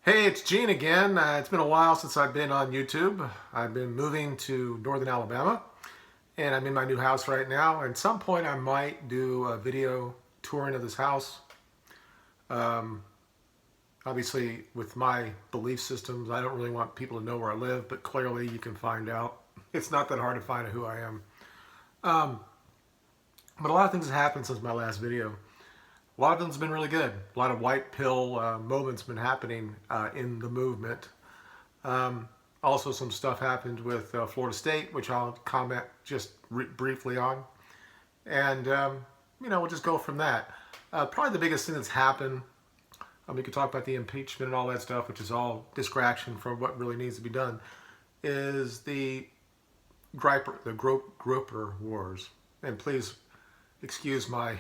Hey, it's Gene again. It's been a while since I've been on YouTube. I've been moving to northern Alabama, and I'm in my new house right now. At some point, I might do a video touring of this house. Um, Obviously, with my belief systems, I don't really want people to know where I live, but clearly you can find out. It's not that hard to find out who I am. Um, but a lot of things have happened since my last video. A lot of them's been really good. A lot of white pill moments been happening in the movement. Also, some stuff happened with Florida State, which I'll comment just briefly on. And, we'll just go from that. Probably the biggest thing that's happened, we could talk about the impeachment and all that stuff, which is all distraction from what really needs to be done, is the Groyper wars. And please excuse my...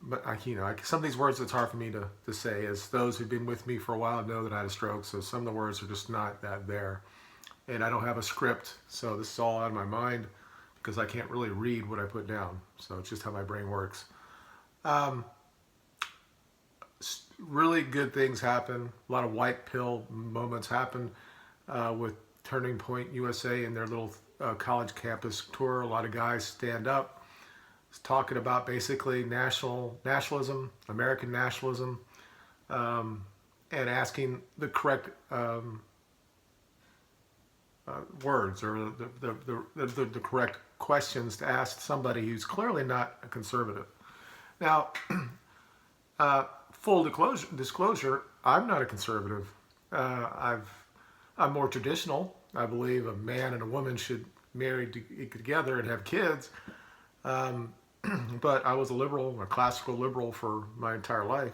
but some of these words it's hard for me to say. As those who've been with me for a while know that I had a stroke, so some of the words are just not that there. And I don't have a script, so this is all out of my mind because I can't really read what I put down. So it's just how my brain works. Really good things happen. A lot of white pill moments happen with Turning Point USA and their little college campus tour. A lot of guys stand up. It's talking about basically nationalism, American nationalism, and asking the correct words or the correct questions to ask somebody who's clearly not a conservative. Now, full disclosure, I'm not a conservative. I'm more traditional. I believe a man and a woman should marry together and have kids. But I was a liberal, a classical liberal for my entire life.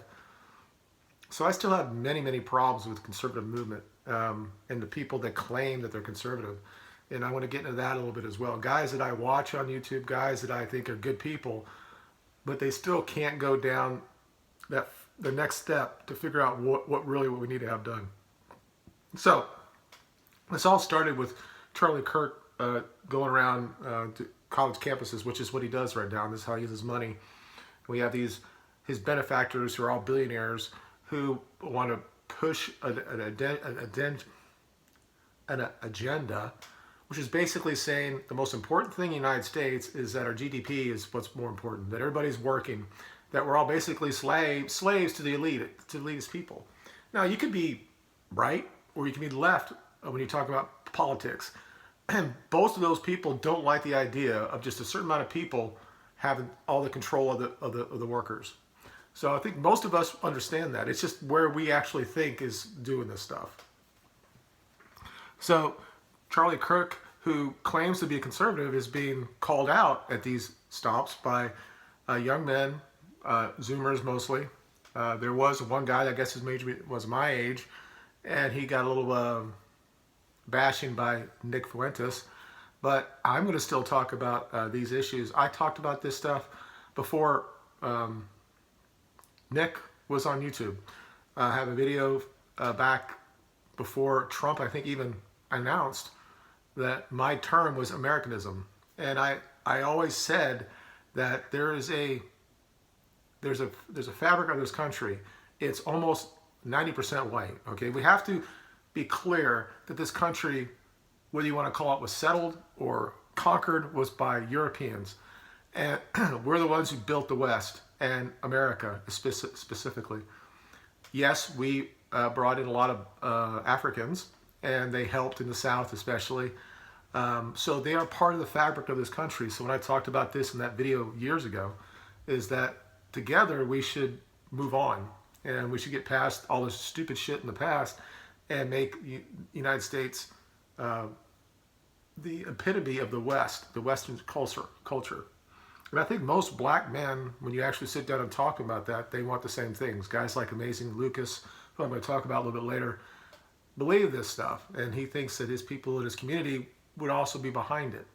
So I still have many, many problems with the conservative movement and the people that claim that they're conservative. And I want to get into that a little bit as well. Guys that I watch on YouTube, guys that I think are good people, but they still can't go down the next step to figure out what we need to have done. So this all started with Charlie Kirk going around to college campuses, which is what he does right now. This is how he uses money. We have his benefactors who are all billionaires who want to push an agenda, which is basically saying the most important thing in the United States is that our GDP is what's more important, that everybody's working, that we're all basically slaves to the elitist people. Now, you could be right or you can be left when you talk about politics. And both of those people don't like the idea of just a certain amount of people having all the control of the workers. So I think most of us understand that. It's just where we actually think is doing this stuff. So Charlie Kirk, who claims to be a conservative, is being called out at these stops by young men, Zoomers mostly. There was one guy, I guess his age was my age, and he got a little... bashing by Nick Fuentes, but I'm going to still talk about these issues. I talked about this stuff before Nick was on YouTube. I have a video back before Trump, I think, even announced that my term was Americanism, and I always said that there's a fabric of this country. It's almost 90% white. Okay, we have to be clear that this country, whether you want to call it was settled or conquered, was by Europeans. And we're the ones who built the West and America specifically. Yes, we brought in a lot of Africans, and they helped in the South especially. So they are part of the fabric of this country. So when I talked about this in that video years ago, is that together we should move on and we should get past all this stupid shit in the past and make United States the epitome of the West, the Western culture. And I think most black men, when you actually sit down and talk about that, they want the same things. Guys like Amazing Lucas, who I'm going to talk about a little bit later, believe this stuff. And he thinks that his people in his community would also be behind it.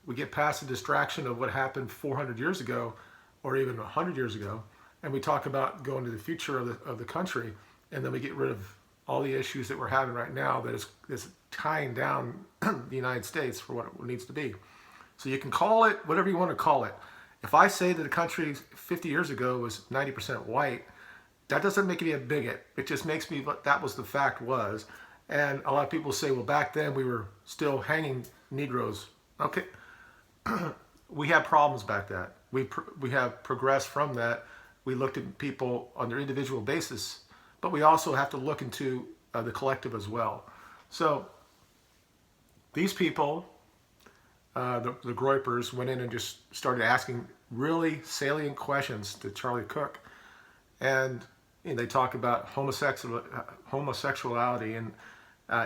We get past the distraction of what happened 400 years ago, or even 100 years ago, and we talk about going to the future of the country, and then we get rid of all the issues that we're having right now that is tying down the United States for what it needs to be. So you can call it whatever you want to call it. If I say that the country 50 years ago was 90% white, That doesn't make me a bigot. It just makes me what that was the fact was. And a lot of people say, well, back then we were still hanging Negroes. Okay, we had problems back then. We have progressed from that. We looked at people on their individual basis, but we also have to look into the collective as well. So these people, the Groypers, went in and just started asking really salient questions to Charlie Cook. And they talk about homosexuality and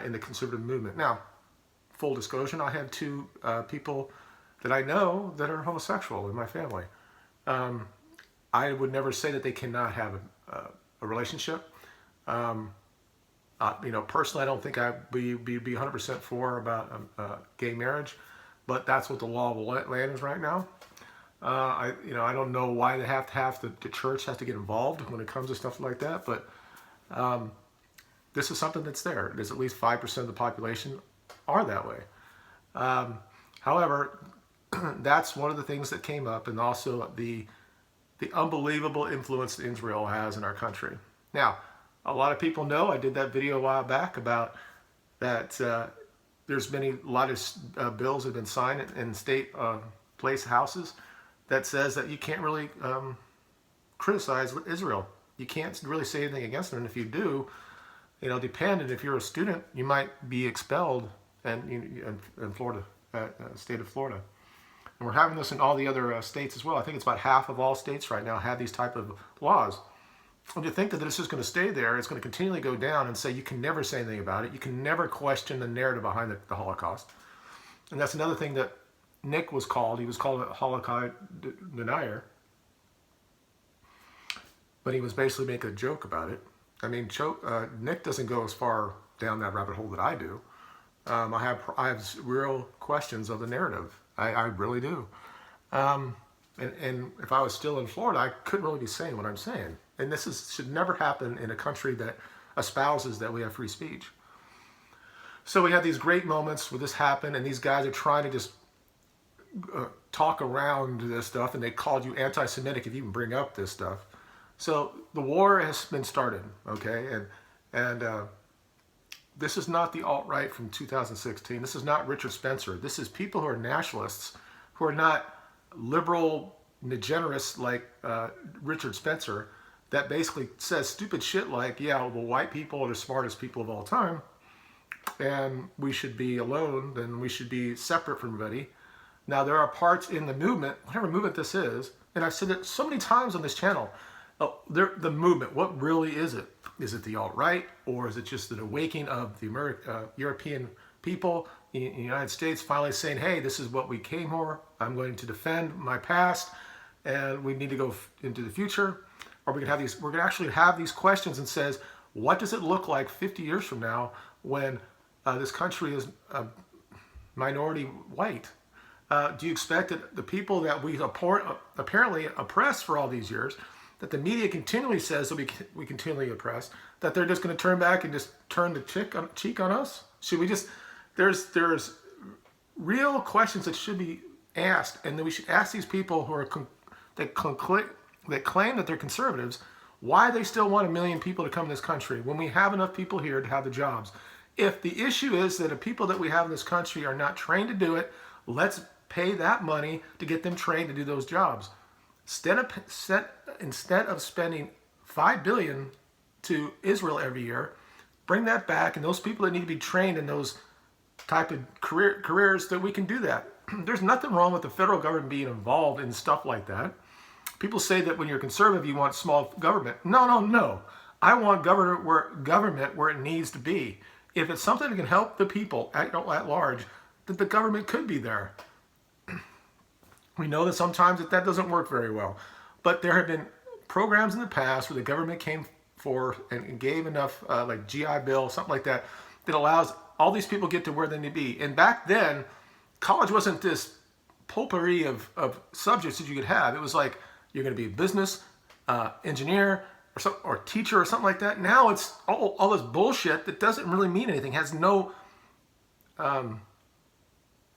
in the conservative movement. Now, full disclosure, I have two people that I know that are homosexual in my family. I would never say that they cannot have a relationship. Personally, I don't think I'd be 100% for about gay marriage, but that's what the law of the land is right now. I don't know why they have to the church has to get involved when it comes to stuff like that, but this is something that's there. There's at least 5% of the population are that way. However, that's one of the things that came up, and also the unbelievable influence that Israel has in our country. Now, a lot of people know I did that video a while back about that. There's a lot of bills that have been signed in state place houses that says that you can't really criticize Israel. You can't really say anything against them, and if you do, depending if you're a student, you might be expelled in Florida, state of Florida. And we're having this in all the other states as well. I think it's about half of all states right now have these type of laws. And to think that it's just going to stay there, it's going to continually go down and say you can never say anything about it. You can never question the narrative behind the Holocaust. And that's another thing that Nick was called. He was called a Holocaust Denier. But he was basically making a joke about it. I mean, Nick doesn't go as far down that rabbit hole that I do. I have real questions of the narrative. I really do. And if I was still in Florida, I couldn't really be saying what I'm saying. And this should never happen in a country that espouses that we have free speech. So we have these great moments where this happened, and these guys are trying to just talk around this stuff, and they called you anti-Semitic if you even bring up this stuff. So the war has been started, okay? And this is not the alt-right from 2016. This is not Richard Spencer. This is people who are nationalists, who are not liberal degenerates like Richard Spencer, that basically says stupid shit like, yeah, well, white people are the smartest people of all time, and we should be alone, then we should be separate from everybody. Now, there are parts in the movement, whatever movement this is, and I've said it so many times on this channel, the movement, what really is it? Is it the alt-right, or is it just an awakening of the European people in the United States finally saying, hey, this is what we came for, I'm going to defend my past, and we need to go into the future? Or we're going to actually have these questions and says, what does it look like 50 years from now when this country is minority white? Do you expect that the people that we apparently oppressed for all these years, that the media continually says that we continually oppress, that they're just going to turn back and just turn the cheek on us? Should we just, there's real questions that should be asked, and then we should ask these people who are that claim that they're conservatives, why they still want 1 million people to come to this country when we have enough people here to have the jobs. If the issue is that the people that we have in this country are not trained to do it, let's pay that money to get them trained to do those jobs. Instead of spending $5 billion to Israel every year, bring that back, and those people that need to be trained in those type of careers, that we can do that. There's nothing wrong with the federal government being involved in stuff like that. People say that when you're conservative, you want small government. No. I want government where it needs to be. If it's something that can help the people at large, then the government could be there. We know that sometimes that doesn't work very well. But there have been programs in the past where the government came forward and gave enough, like GI Bill, something like that, that allows all these people get to where they need to be. And back then, college wasn't this potpourri of subjects that you could have. It was like, you're going to be a business, engineer, or teacher, or something like that. Now it's all this bullshit that doesn't really mean anything, has no, I don't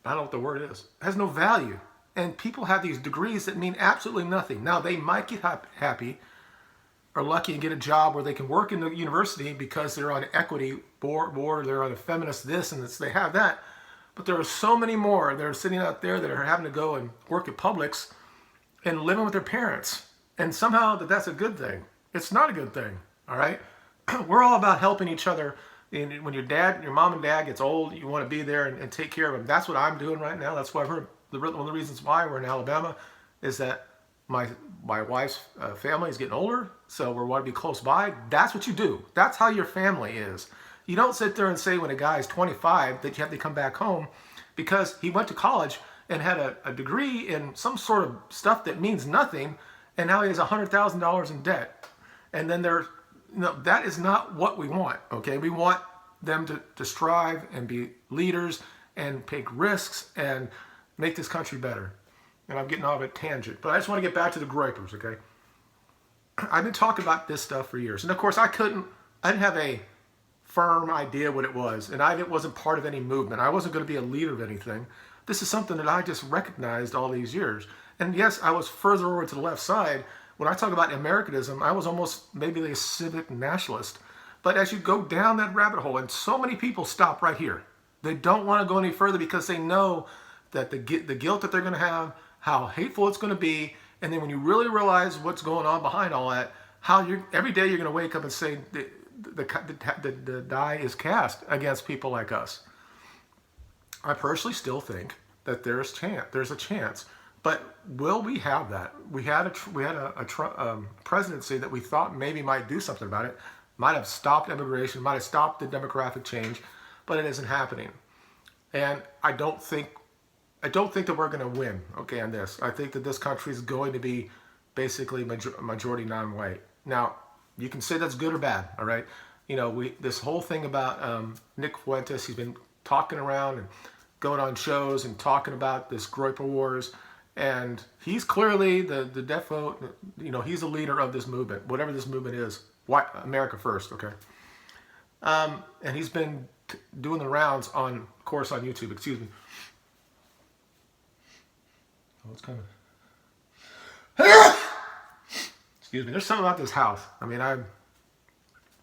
know what the word is, has no value. And people have these degrees that mean absolutely nothing. Now, they might get happy, are lucky and get a job where they can work in the university because they're on equity board, or they're on a feminist this and this, they have that. But there are so many more that are sitting out there that are having to go and work at Publix and living with their parents. And somehow that's a good thing. It's not a good thing, all right? We're all about helping each other. And when your mom and dad gets old, you want to be there and take care of them. That's what I'm doing right now. That's why one of the reasons why we're in Alabama is that my wife's family is getting older, so we want to be close by. That's what you do. That's how your family is. You don't sit there and say when a guy is 25 that you have to come back home because he went to college and had a degree in some sort of stuff that means nothing, and now he has $100,000 in debt. And then that is not what we want, okay? We want them to strive and be leaders and take risks and make this country better. And I'm getting off a tangent, but I just want to get back to the Groypers, okay? I've been talking about this stuff for years. And of course, I didn't have a firm idea what it was. And I wasn't part of any movement. I wasn't going to be a leader of anything. This is something that I just recognized all these years. And yes, I was further over to the left side. When I talk about Americanism, I was almost maybe a civic nationalist. But as you go down that rabbit hole, and so many people stop right here. They don't want to go any further because they know that the guilt that they're going to have, how hateful it's going to be, and then when you really realize what's going on behind all that, how every day you're going to wake up and say the die is cast against people like us. I personally still think that there's a chance, but will we have that? We had a presidency that we thought maybe might do something about it, might have stopped immigration, might have stopped the demographic change, but it isn't happening. And I don't think that we're going to win, okay, on this. I think that this country is going to be basically majority non-white. Now, you can say that's good or bad, all right? You know, this whole thing about Nick Fuentes, he's been talking around and going on shows and talking about this Groyper Wars, and he's clearly the defo, you know, he's the leader of this movement, whatever this movement is. America First, okay? And he's been doing the rounds on YouTube, excuse me. Oh, it's coming. Excuse me. There's something about this house. I mean, I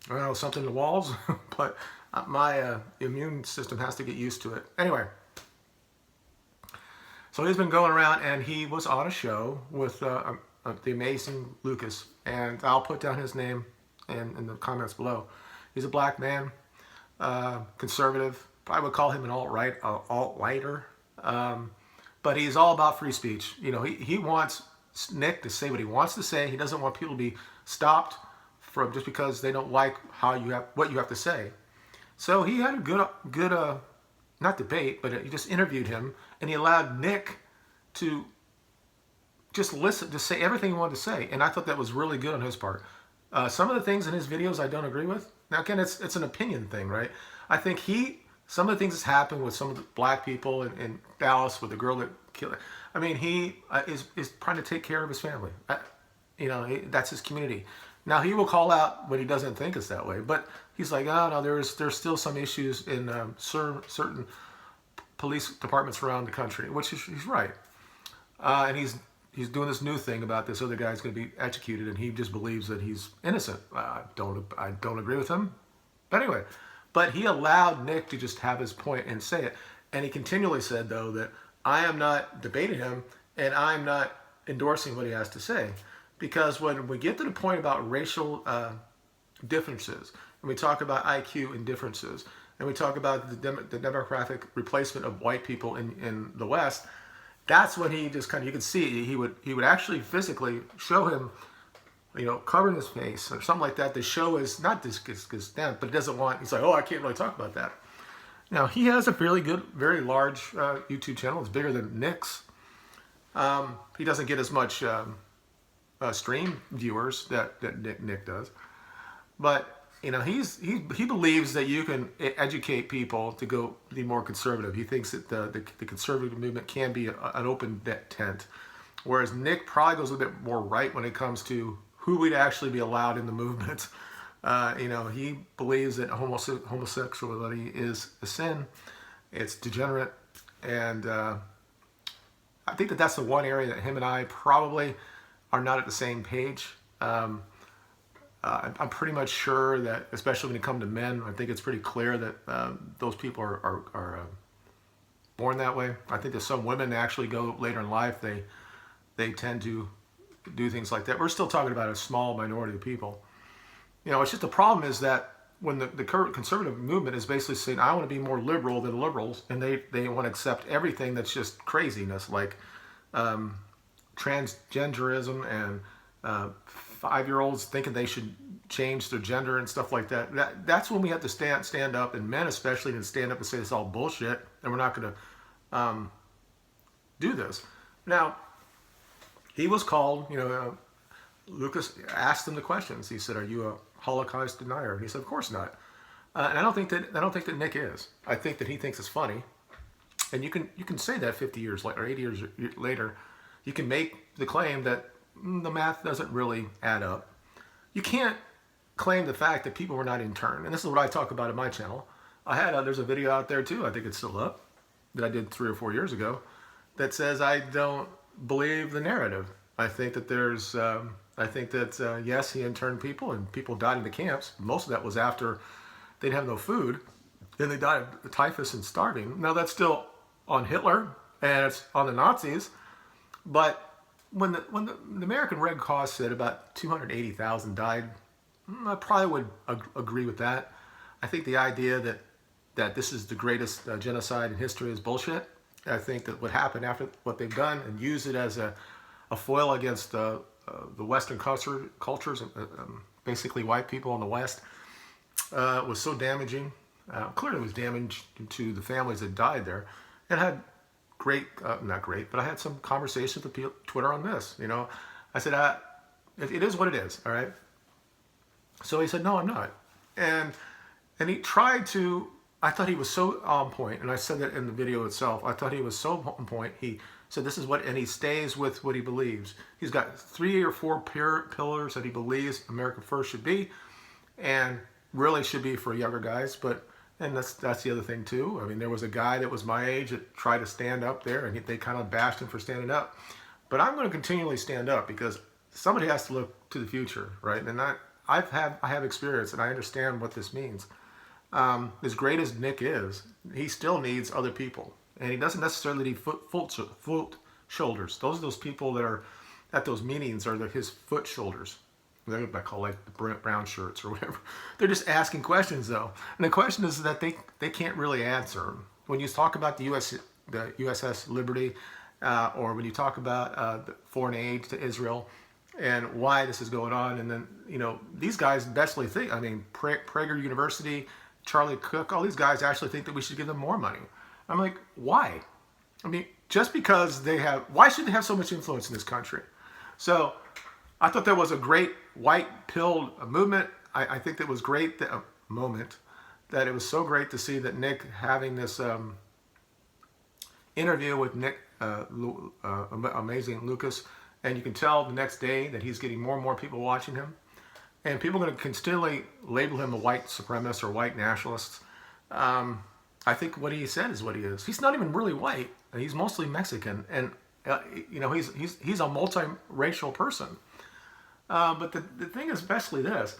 don't know, something in the walls, but my immune system has to get used to it. Anyway, so he's been going around, and he was on a show with the amazing Lucas, and I'll put down his name in the comments below. He's a black man, conservative. I would call him an alt-righter. But he's all about free speech. You know, he wants Nick to say what he wants to say. He doesn't want people to be stopped from just because they don't like what you have to say. So he had a good not debate, but he just interviewed him, and he allowed Nick to just listen, to say everything he wanted to say. And I thought that was really good on his part. Some of the things in his videos I don't agree with. Now again, it's an opinion thing, right? I think some of the things that's happened with some of the black people in Dallas with the girl that killed. I mean, he is trying to take care of his family. You know, that's his community. Now he will call out when he doesn't think it's that way, but he's like, oh no, there's still some issues in certain police departments around the country, which he's right. And he's doing this new thing about this other guy's going to be executed, and he just believes that he's innocent. I don't agree with him, but anyway. But he allowed Nick to just have his point and say it. And he continually said, though, that I am not debating him and I'm not endorsing what he has to say. Because when we get to the point about racial differences, and we talk about IQ and differences, and we talk about the demographic replacement of white people in the West, that's when he just you could see, he would actually physically show him, you know, covering his face or something like that. The show is not this down, but he doesn't want. He's like, oh, I can't really talk about that. Now he has a fairly good, very large YouTube channel. It's bigger than Nick's. He doesn't get as much stream viewers that Nick does, but you know, he believes that you can educate people to go be more conservative. He thinks that the conservative movement can be an open tent, whereas Nick probably goes a bit more right when it comes to who would actually be allowed in the movement. You know, he believes that homosexuality is a sin, it's degenerate, and I think that that's the one area that him and I probably are not at the same page. I'm pretty much sure that, especially when you come to men, I think it's pretty clear that those people are born that way. I think that some women actually go later in life, they tend to do things like that. We're still talking about a small minority of people. It's just the problem is that when the conservative movement is basically saying, I want to be more liberal than liberals, and they want to accept everything that's just craziness, like transgenderism and 5-year-olds thinking they should change their gender and stuff like that. That's when we have to stand up, and men especially, to stand up and say it's all bullshit, and we're not going to do this. Now, he was called, Lucas asked him the questions. He said, "Are you a Holocaust denier?" And he said, "Of course not." And I don't think that Nick is. I think that he thinks it's funny. And you can say that 50 years later, or 80 years later, you can make the claim that the math doesn't really add up. You can't claim the fact that people were not interned. And this is what I talk about in my channel. There's a video out there too, I think it's still up, that I did 3 or 4 years ago, that says I don't believe the narrative. I think that yes, he interned people and people died in the camps. Most of that was after they'd have no food. Then they died of typhus and starving. Now that's still on Hitler and it's on the Nazis. But when the American Red Cross said about 280,000 died, I probably would agree with that. I think the idea that this is the greatest genocide in history is bullshit. I think that what happened after what they've done and use it as a foil against the Western cultures, basically white people in the West, was so damaging. Clearly it was damage to the families that died there. And had not great, but I had some conversations with Twitter on this. I said, it is what it is, all right? So he said, no, I'm not. And he tried to, I thought he was so on point, and I said that in the video itself, I thought he was so on point. He said this is what, and he stays with what he believes. He's got 3 or 4 pillars that he believes America First should be, and really should be for younger guys, and that's the other thing too. I mean, there was a guy that was my age that tried to stand up there, and they kind of bashed him for standing up. But I'm going to continually stand up because somebody has to look to the future, right? And I have experience, and I understand what this means. As great as Nick is, he still needs other people, and he doesn't necessarily need foot shoulders. Those people that are at those meetings are his foot shoulders. They're what I call like the brown shirts or whatever. They're just asking questions though, and the question is that they can't really answer. When you talk about the USS Liberty, or when you talk about the foreign aid to Israel, and why this is going on, and then these guys basically think. I mean, Prager University, Charlie Cook, all these guys actually think that we should give them more money. I'm like, why? I mean, just because why should they have so much influence in this country? So I thought that was a great white pill movement. I think that was great moment, that it was so great to see that Nick having this interview with Nick, amazing Lucas, and you can tell the next day that he's getting more and more people watching him, and people are going to continually label him a white supremacist or white nationalist. I think what he said is what he is. He's not even really white. He's mostly Mexican, and he's a multiracial person. But the thing is especially this: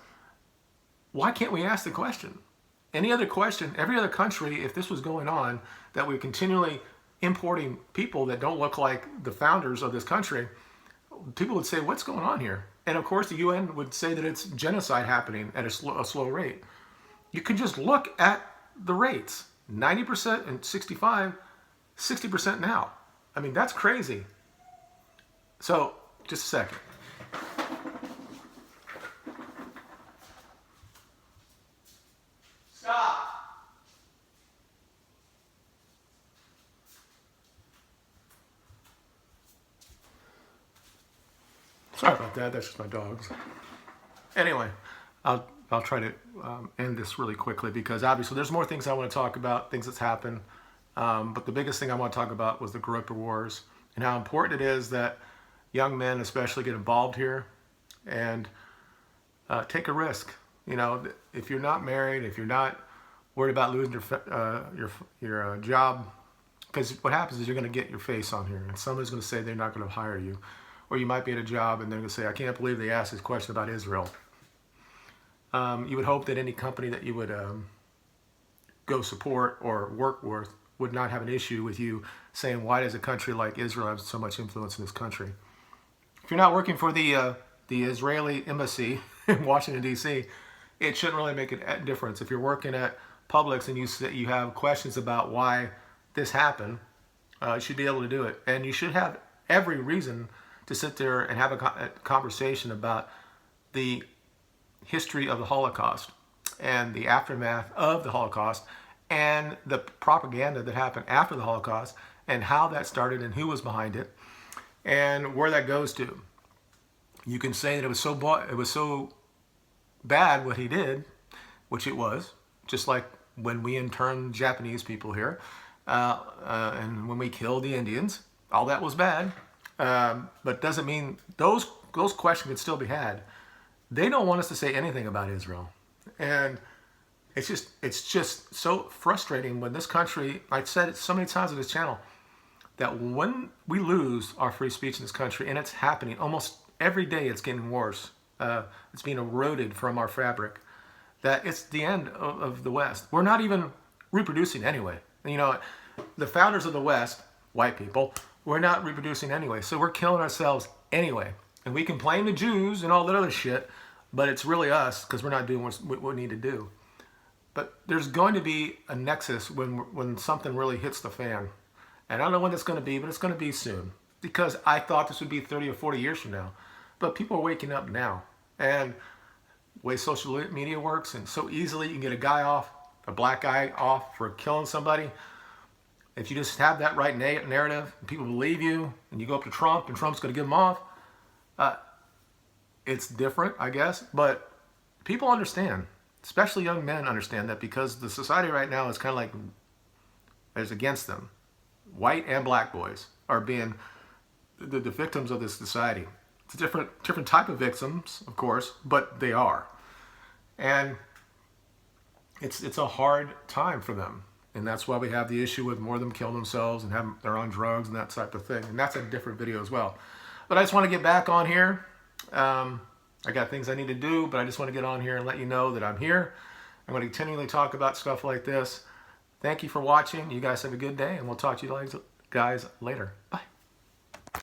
why can't we ask the question? Any other question, every other country, if this was going on, that we're continually importing people that don't look like the founders of this country, people would say, what's going on here? And of course the UN would say that it's genocide happening at a slow rate. You can just look at the rates, 90% and 60% now. I mean, that's crazy. So, just a second. Stop. Sorry about that. That's just my dogs. Anyway, I'll try to end this really quickly because obviously there's more things I want to talk about, things that's happened. But the biggest thing I want to talk about was the Groyper Wars and how important it is that young men especially get involved here and take a risk. If you're not married, if you're not worried about losing your job, because what happens is you're going to get your face on here and somebody's going to say they're not going to hire you. Or you might be at a job and they're going to say, I can't believe they asked this question about Israel. you would hope that any company that you would go support or work with would not have an issue with you saying, why does a country like Israel have so much influence in this country? If you're not working for the Israeli embassy in Washington, D.C., it shouldn't really make a difference. If you're working at Publix and you have questions about why this happened, you should be able to do it. And you should have every reason to sit there and have a conversation about the history of the Holocaust and the aftermath of the Holocaust and the propaganda that happened after the Holocaust and how that started and who was behind it and where that goes to. You can say that it was so bad what he did, which it was, just like when we interned Japanese people here and when we killed the Indians, all that was bad, but doesn't mean those questions could still be had. They don't want us to say anything about Israel, and it's just so frustrating when this country, I've said it so many times on this channel, that when we lose our free speech in this country, and it's happening almost every day, it's getting worse. It's being eroded from our fabric. That it's the end of the West. We're not even reproducing anyway. You know, the founders of the West, white people, we're not reproducing anyway. So we're killing ourselves anyway. And we can blame the Jews and all that other shit, but it's really us because we're not doing what we need to do. But there's going to be a nexus when something really hits the fan. And I don't know when it's going to be, but it's going to be soon. Because I thought this would be 30 or 40 years from now. But people are waking up now. And the way social media works, and so easily you can get a black guy off for killing somebody. If you just have that right narrative, and people believe you, and you go up to Trump, and Trump's going to give them off, it's different, I guess. But people understand, especially young men understand that, because the society right now is kind of like, is against them. White and black boys are being the victims of this society. It's a different type of victims, of course, but they are. And it's a hard time for them. And that's why we have the issue with more of them killing themselves and they're on drugs and that type of thing. And that's a different video as well. But I just want to get back on here. I got things I need to do, but I just want to get on here and let you know that I'm here. I'm going to continually talk about stuff like this. Thank you for watching. You guys have a good day, and we'll talk to you guys later. Bye.